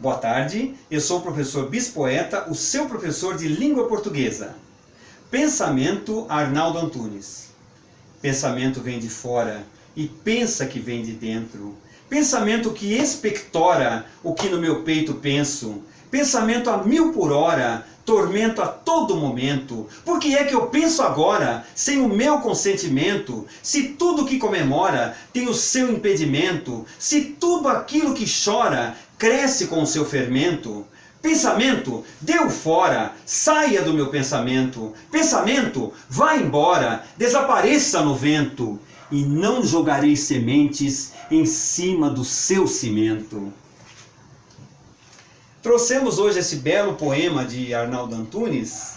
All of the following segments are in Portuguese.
Boa tarde, eu sou o professor Bispoeta, o seu professor de língua portuguesa. Pensamento Arnaldo Antunes. Pensamento vem de fora e pensa que vem de dentro. Pensamento que expectora o que no meu peito penso. Pensamento a 1000 por hora, tormento a todo momento. Por que é que eu penso agora, sem o meu consentimento? Se tudo que comemora tem o seu impedimento, se tudo aquilo que chora cresce com o seu fermento. Pensamento, deu fora, saia do meu pensamento. Pensamento, vá embora, desapareça no vento. E não jogarei sementes em cima do seu cimento. Trouxemos hoje esse belo poema de Arnaldo Antunes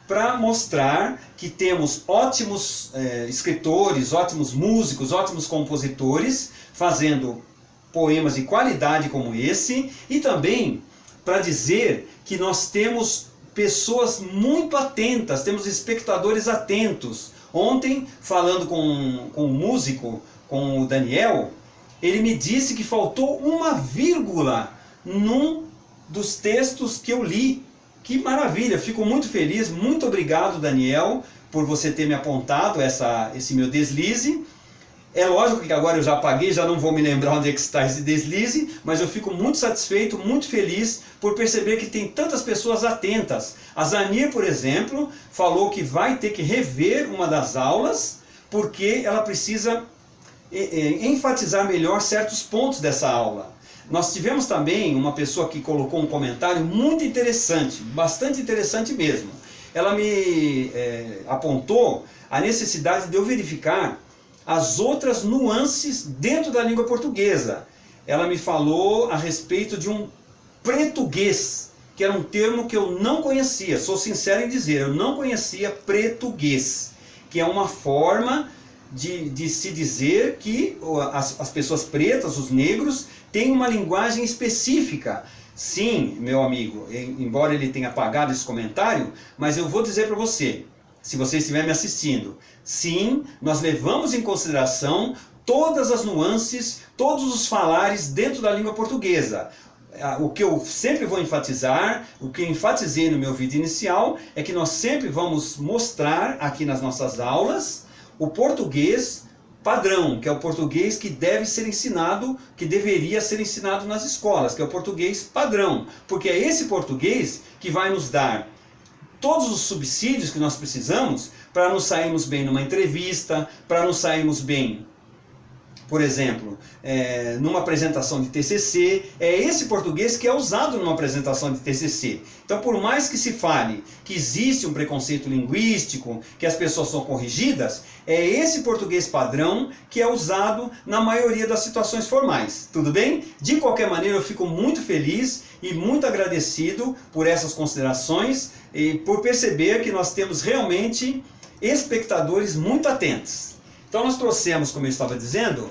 para mostrar que temos ótimos escritores, ótimos músicos, ótimos compositores fazendo poemas de qualidade como esse, e também para dizer que nós temos pessoas muito atentas, temos espectadores atentos. Ontem, falando com um músico, com o Daniel, ele me disse que faltou uma vírgula num dos textos que eu li. Que maravilha, fico muito feliz, muito obrigado, Daniel, por você ter me apontado esse meu deslize. É lógico que agora eu já apaguei, já não vou me lembrar onde é que está esse deslize, mas eu fico muito satisfeito, muito feliz por perceber que tem tantas pessoas atentas. A Zanir, por exemplo, falou que vai ter que rever uma das aulas, porque ela precisa enfatizar melhor certos pontos dessa aula. Nós tivemos também uma pessoa que colocou um comentário muito interessante, bastante interessante mesmo. Ela me apontou a necessidade de eu verificar as outras nuances dentro da língua portuguesa. Ela me falou a respeito de um pretuguês, que era um termo que eu não conhecia. Sou sincero em dizer, eu não conhecia pretuguês, que é uma forma de se dizer que as pessoas pretas, os negros, têm uma linguagem específica. Sim, meu amigo, embora ele tenha apagado esse comentário, mas eu vou dizer para você, se você estiver me assistindo, sim, nós levamos em consideração todas as nuances, todos os falares dentro da língua portuguesa. O que eu sempre vou enfatizar, o que eu enfatizei no meu vídeo inicial, é que nós sempre vamos mostrar aqui nas nossas aulas o português padrão, que é o português que deve ser ensinado, que deveria ser ensinado nas escolas, que é o português padrão, porque é esse português que vai nos dar todos os subsídios que nós precisamos para nos sairmos bem numa entrevista, para nos sairmos bem, por exemplo, numa apresentação de TCC. É esse português que é usado numa apresentação de TCC. Então, por mais que se fale que existe um preconceito linguístico, que as pessoas são corrigidas, é esse português padrão que é usado na maioria das situações formais. Tudo bem? De qualquer maneira, eu fico muito feliz e muito agradecido por essas considerações e por perceber que nós temos realmente espectadores muito atentos. Então nós trouxemos, como eu estava dizendo,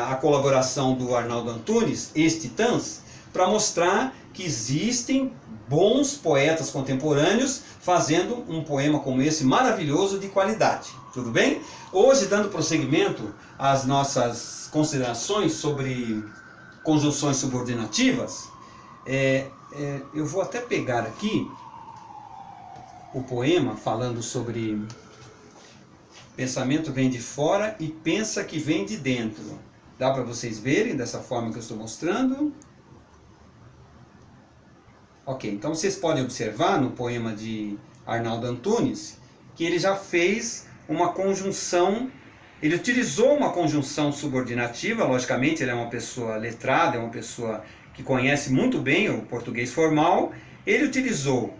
a colaboração do Arnaldo Antunes, ex-Titãs, para mostrar que existem bons poetas contemporâneos fazendo um poema como esse maravilhoso de qualidade. Tudo bem? Hoje, dando prosseguimento às nossas considerações sobre conjunções subordinativas, eu vou até pegar aqui o poema falando sobre pensamento vem de fora e pensa que vem de dentro. Dá para vocês verem dessa forma que eu estou mostrando? Ok, então vocês podem observar no poema de Arnaldo Antunes que ele já fez uma conjunção, ele utilizou uma conjunção subordinativa. Logicamente ele é uma pessoa letrada, é uma pessoa que conhece muito bem o português formal. Ele utilizou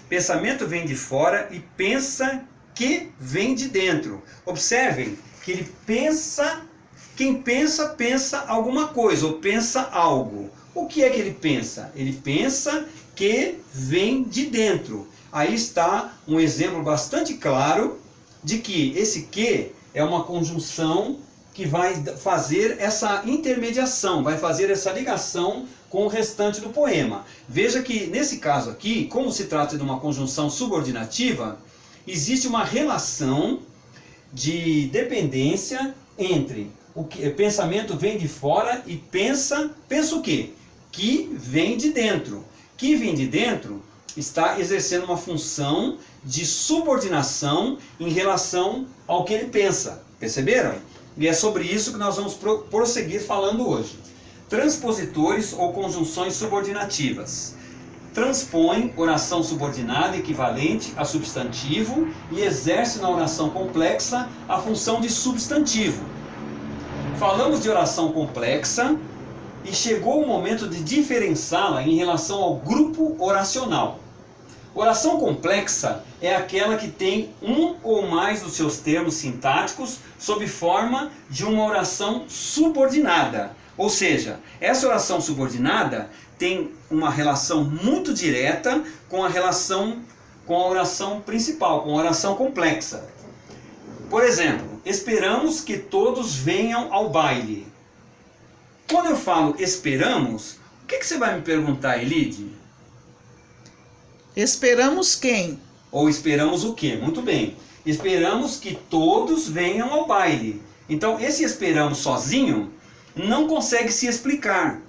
pensamento vem de fora e pensa que vem de dentro. Observem que ele pensa, quem pensa, pensa alguma coisa, ou pensa algo. O que é que ele pensa? Ele pensa que vem de dentro. Aí está um exemplo bastante claro de que esse que é uma conjunção que vai fazer essa intermediação, vai fazer essa ligação com o restante do poema. Veja que nesse caso aqui, como se trata de uma conjunção subordinativa, existe uma relação de dependência entre pensamento vem de fora e pensa o quê? Que vem de dentro. Que vem de dentro está exercendo uma função de subordinação em relação ao que ele pensa. Perceberam? E é sobre isso que nós vamos prosseguir falando hoje. Transpositores ou conjunções subordinativas. Transpõe oração subordinada equivalente a substantivo e exerce na oração complexa a função de substantivo. Falamos de oração complexa e chegou o momento de diferenciá-la em relação ao grupo oracional. Oração complexa é aquela que tem um ou mais dos seus termos sintáticos sob forma de uma oração subordinada. Ou seja, essa oração subordinada tem uma relação muito direta com a oração principal, com a oração complexa. Por exemplo, esperamos que todos venham ao baile. Quando eu falo esperamos, o que você vai me perguntar, Elide? Esperamos quem? Ou esperamos o quê? Muito bem. Esperamos que todos venham ao baile. Então, esse esperamos sozinho não consegue se explicar.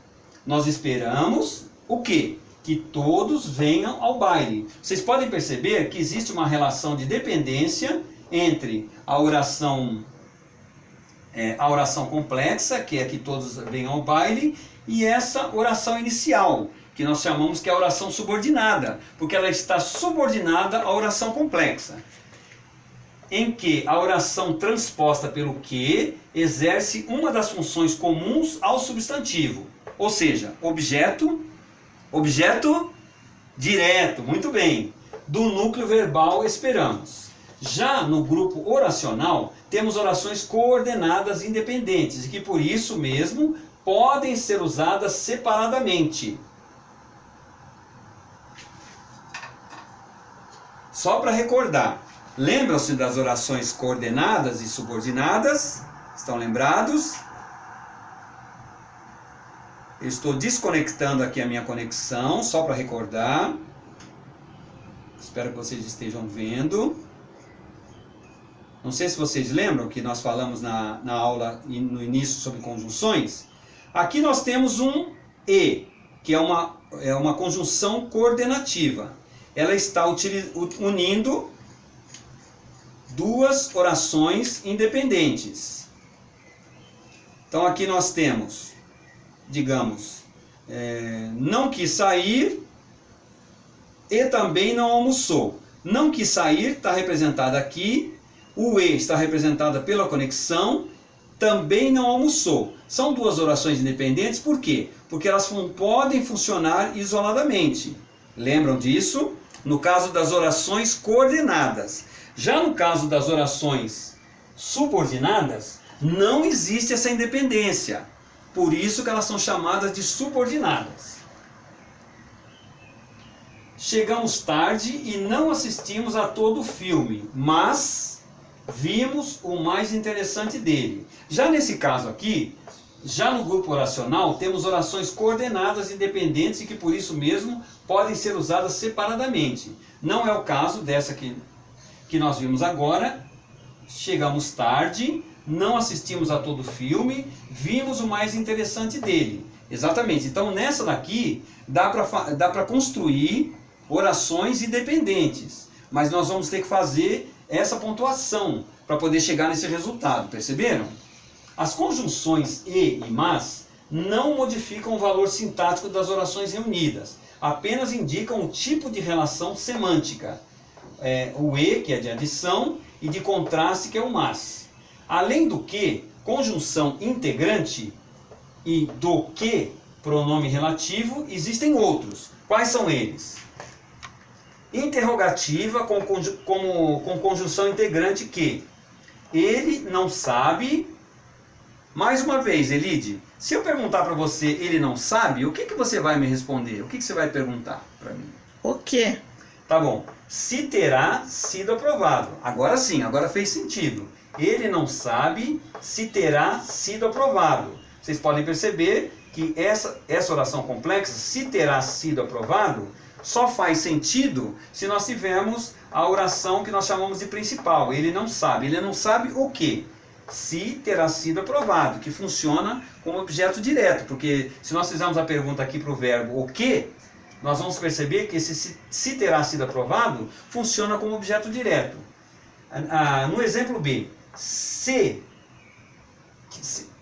Nós esperamos o quê? Que todos venham ao baile. Vocês podem perceber que existe uma relação de dependência entre a oração complexa, que é que todos venham ao baile, e essa oração inicial, que nós chamamos que é a oração subordinada, porque ela está subordinada à oração complexa, em que a oração transposta pelo que exerce uma das funções comuns ao substantivo, ou seja, objeto direto, muito bem, do núcleo verbal esperamos. Já no grupo oracional, temos orações coordenadas independentes, e que por isso mesmo podem ser usadas separadamente. Só para recordar, lembram-se das orações coordenadas e subordinadas? Estão lembrados? Eu estou desconectando aqui a minha conexão, só para recordar. Espero que vocês estejam vendo. Não sei se vocês lembram que nós falamos na aula no início sobre conjunções. Aqui nós temos um E, que é uma conjunção coordenativa. Ela está unindo duas orações independentes. Então aqui nós temos, digamos, não quis sair e também não almoçou. Não quis sair está representado aqui, o E está representada pela conexão, também não almoçou. São duas orações independentes, por quê? Porque elas podem funcionar isoladamente. Lembram disso? No caso das orações coordenadas. Já no caso das orações subordinadas, não existe essa independência. Por isso que elas são chamadas de subordinadas. Chegamos tarde e não assistimos a todo o filme, mas vimos o mais interessante dele. Já nesse caso aqui, já no grupo oracional, temos orações coordenadas independentes e que por isso mesmo podem ser usadas separadamente. Não é o caso dessa que nós vimos agora. Chegamos tarde, não assistimos a todo o filme, vimos o mais interessante dele. Exatamente. Então nessa daqui dá para construir orações independentes. Mas nós vamos ter que fazer essa pontuação para poder chegar nesse resultado. Perceberam? As conjunções e mas não modificam o valor sintático das orações reunidas, apenas indicam o tipo de relação semântica. O e, que é de adição, e de contraste, que é o mas. Além do que, conjunção integrante e do que, pronome relativo, existem outros. Quais são eles? Interrogativa com conjunção integrante que ele não sabe. Mais uma vez, Elide, se eu perguntar para você, ele não sabe, o que você vai me responder? O que você vai perguntar para mim? O quê? Tá bom. Se terá sido aprovado. Agora sim, agora fez sentido. Ele não sabe se terá sido aprovado. Vocês podem perceber que essa oração complexa, se terá sido aprovado, só faz sentido se nós tivermos a oração que nós chamamos de principal. Ele não sabe. Ele não sabe o quê? se terá sido aprovado, que funciona como objeto direto, porque se nós fizermos a pergunta aqui para o verbo o que, nós vamos perceber que esse se terá sido aprovado funciona como objeto direto. No exemplo B, se,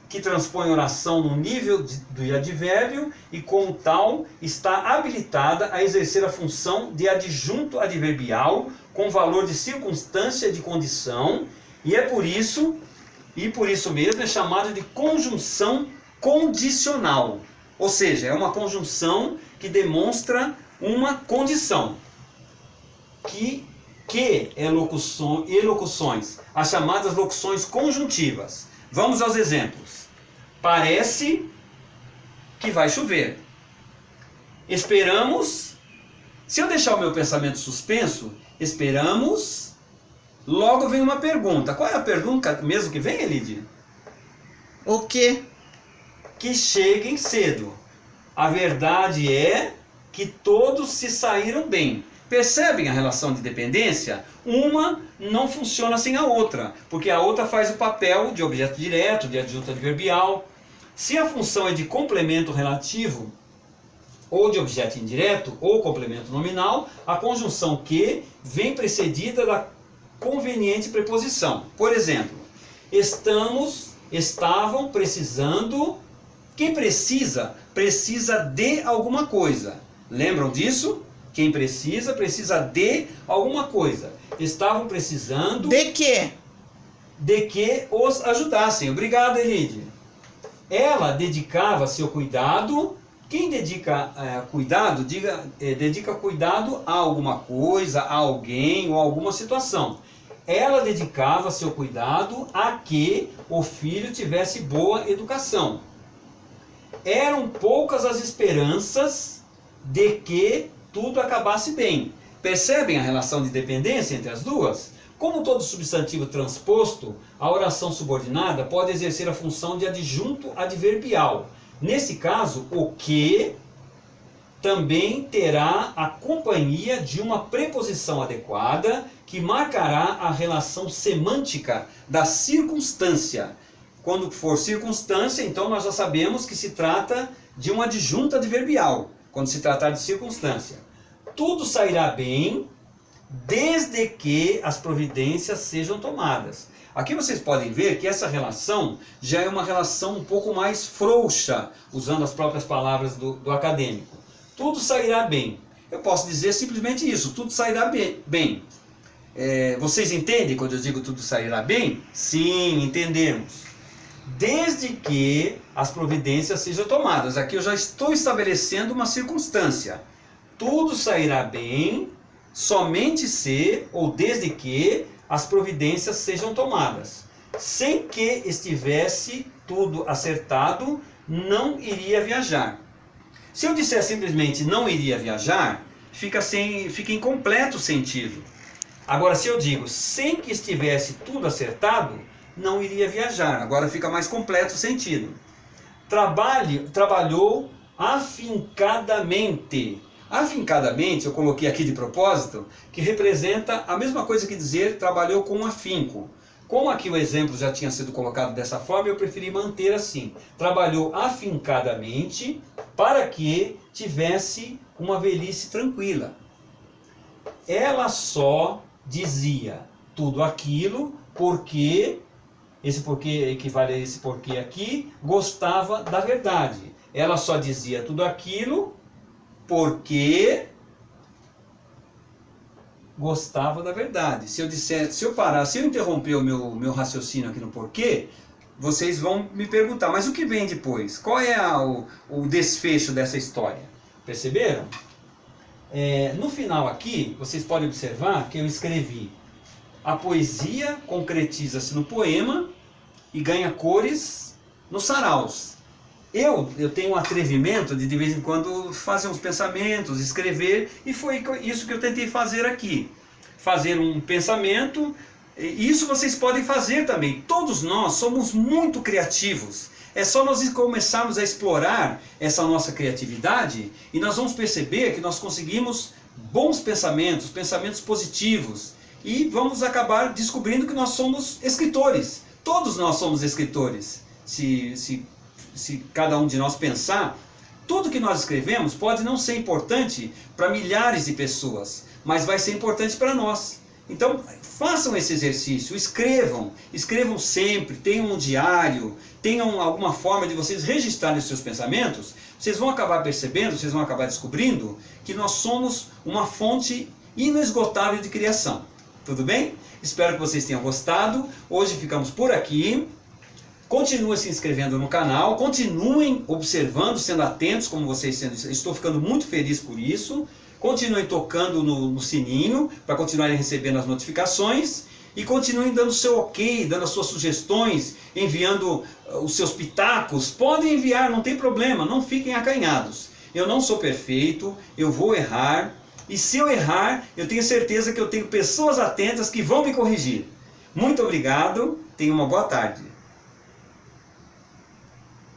que transpõe oração no nível do advérbio e, como tal, está habilitada a exercer a função de adjunto adverbial com valor de circunstância de condição, e por isso mesmo é chamada de conjunção condicional. Ou seja, é uma conjunção que demonstra uma condição. Que é locuções, as chamadas locuções conjuntivas. Vamos aos exemplos. Parece que vai chover. Esperamos. Se eu deixar o meu pensamento suspenso, esperamos, logo vem uma pergunta. Qual é a pergunta mesmo que vem, Elidia? O quê? Que cheguem cedo. A verdade é que todos se saíram bem. Percebem a relação de dependência? Uma não funciona sem a outra, porque a outra faz o papel de objeto direto, de adjunto adverbial. Se a função é de complemento relativo, ou de objeto indireto, ou complemento nominal, a conjunção que vem precedida da conveniente preposição. Por exemplo, estavam precisando. Quem precisa, precisa de alguma coisa. Lembram disso? Quem precisa, precisa de alguma coisa. Estavam precisando... De quê? De que os ajudassem. Obrigado, Elidia. Ela dedicava seu cuidado... Quem dedica cuidado, dedica cuidado a alguma coisa, a alguém ou a alguma situação. Ela dedicava seu cuidado a que o filho tivesse boa educação. Eram poucas as esperanças de que tudo acabasse bem. Percebem a relação de dependência entre as duas? Como todo substantivo transposto, a oração subordinada pode exercer a função de adjunto adverbial. Nesse caso, o que também terá a companhia de uma preposição adequada que marcará a relação semântica da circunstância. Quando for circunstância, então nós já sabemos que se trata de um adjunto adverbial. Quando se tratar de circunstância. Tudo sairá bem desde que as providências sejam tomadas. Aqui vocês podem ver que essa relação já é uma relação um pouco mais frouxa, usando as próprias palavras do acadêmico. Tudo sairá bem. Eu posso dizer simplesmente isso, tudo sairá bem. Vocês entendem quando eu digo tudo sairá bem? Sim, entendemos. Desde que as providências sejam tomadas. Aqui eu já estou estabelecendo uma circunstância. Tudo sairá bem somente se ou desde que as providências sejam tomadas. Sem que estivesse tudo acertado, não iria viajar. Se eu disser simplesmente não iria viajar, fica incompleto o sentido. Agora, se eu digo sem que estivesse tudo acertado, não iria viajar. Agora fica mais completo o sentido. Trabalhou afincadamente. Afincadamente, eu coloquei aqui de propósito, que representa a mesma coisa que dizer trabalhou com afinco. Como aqui o exemplo já tinha sido colocado dessa forma, eu preferi manter assim. Trabalhou afincadamente para que tivesse uma velhice tranquila. Ela só dizia tudo aquilo porque, esse porquê equivale a esse porquê aqui, gostava da verdade. Ela só dizia tudo aquilo porque gostava da verdade. Se eu interromper o meu raciocínio aqui no porquê, vocês vão me perguntar, mas o que vem depois? Qual é o desfecho dessa história? Perceberam? No final aqui, vocês podem observar que eu escrevi: a poesia concretiza-se no poema e ganha cores nos saraus. Eu tenho um atrevimento de vez em quando fazer uns pensamentos, escrever, e foi isso que eu tentei fazer aqui. Fazer um pensamento, isso vocês podem fazer também. Todos nós somos muito criativos. É só nós começarmos a explorar essa nossa criatividade e nós vamos perceber que nós conseguimos bons pensamentos, pensamentos positivos, e vamos acabar descobrindo que nós somos escritores. todos nós somos escritores. Se cada um de nós pensar, tudo que nós escrevemos pode não ser importante para milhares de pessoas, mas vai ser importante para nós. Então, façam esse exercício, escrevam sempre, tenham um diário, tenham alguma forma de vocês registrarem os seus pensamentos. Vocês vão acabar percebendo, vocês vão acabar descobrindo que nós somos uma fonte inesgotável de criação. Tudo bem? Espero que vocês tenham gostado. Hoje ficamos por aqui. Continuem se inscrevendo no canal, continuem observando, sendo atentos como vocês sendo. Estou ficando muito feliz por isso. Continuem tocando no sininho para continuarem recebendo as notificações e continuem dando o seu ok, dando as suas sugestões, enviando os seus pitacos. Podem enviar, não tem problema, não fiquem acanhados. Eu não sou perfeito, eu vou errar e se eu errar, eu tenho certeza que eu tenho pessoas atentas que vão me corrigir. Muito obrigado, tenham uma boa tarde.